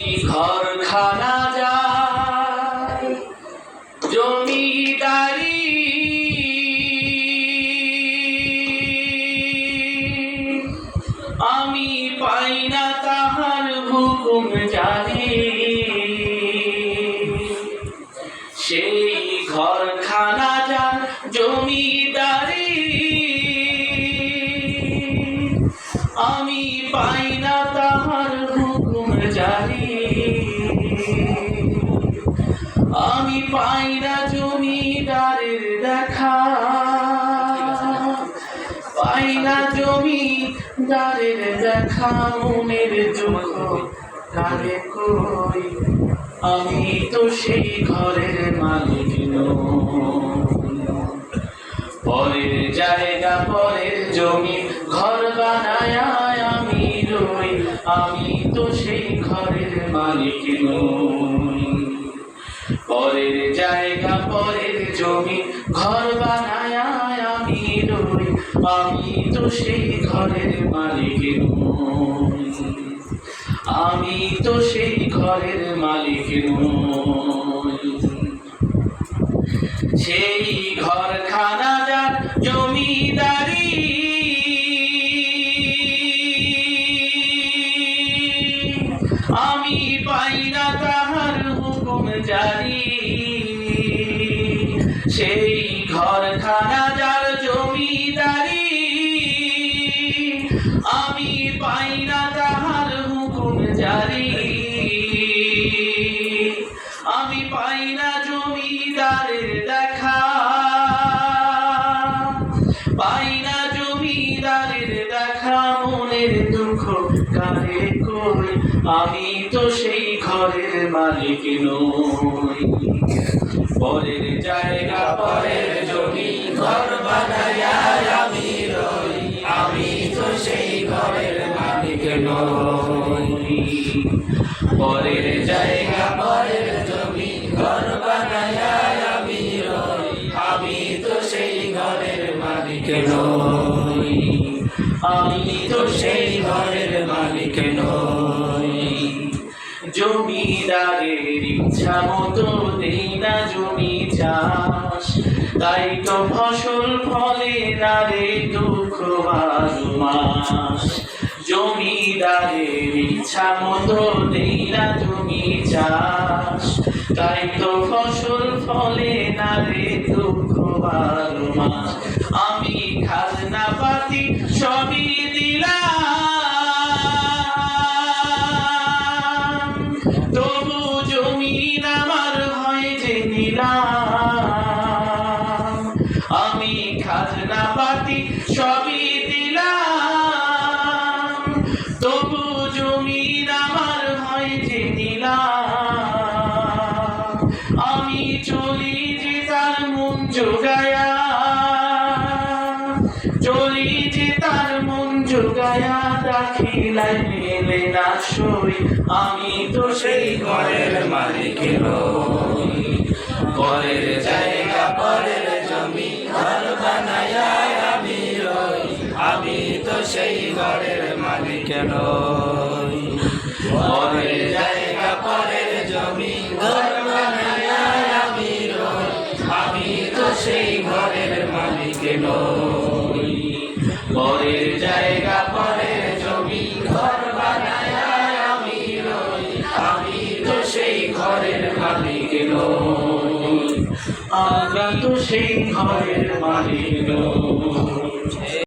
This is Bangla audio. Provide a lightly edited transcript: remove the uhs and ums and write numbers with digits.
ঘরখানা যায় জমিদারি আমি পাই না তাহার হুকুম জানি সেই ঘরখানা যার জমিদারি আমি পাই না তাহার হুকুম জানি আমি পাই না জমিদারের দেখা পাই না জমিদারের দেখা মনের দুঃখ কারে কই আমি তো সেই ঘরের মালিক নই পরের জায়গা পরের জমি ঘর বানায় আমি রই আমি তো সেই ঘরের মালিক নই পরের জায়গা পরের জমি ঘর বানায় আমি রই আমি তো সেই ঘরের মালিক নই আমি তো সেই ঘরের মালিক নই সেই ঘরখানা যার জমিদারি আমি পাই না তাহার হুকুম জারি সেই ঘরখানা যার জমিদারি আমি পাই না তাহার হুকুম জারি আমি পাই না জমিদারের দেখা পাই না জমিদারের দেখা মনের দুঃখ কারে কই আমি তো সেই ঘরের মালিক নই পরের জায়গা পরের জমি ঘর বানায় আমি রই আমি তো সেই ঘরের মালিক নই পরের জায়গা পরের জমি ঘর বানায় আমি রই আমি তো সেই ঘরের মালিক নই আমি তো সেই ঘরের মালিক নই জমিদারের ইচ্ছা মতো দেই না জমি চাষ তাই তো ফসল ফলে না রে দুঃখ বারো মাস জমিদারের ইচ্ছা মতো দেই না জমি চাষ তাই তো ফসল ফলে না রে দুঃখ বারো মাস আমি খাজনা পাতি সবই দিলাম তবু জমিন আমার হয় যে নিলাম আমি খাজনা পাতি সবই দিলাম তবু জমিন আমার হয় যে নিলাম আমি চলি যে তার মন জোগায়া চলি যে তার মন জোগায়া দাখিলাই মেলে না সই আমি তো সেই ঘরের মালিক নই পরের জায়গা পরের জমি ঘর বানায় আমি রই আমি তো সেই ঘরের মালিক নই পরের জায়গা পরের জমি ঘর বানায় আমি রই আমি তো সেই ঘরের মালিক নই পরের জায়গা পরের জমি ঘর বানায় আমি রই আমি তো সেই ঘরের মালিক নই আমরা তো সেই ঘরের মালিক নই।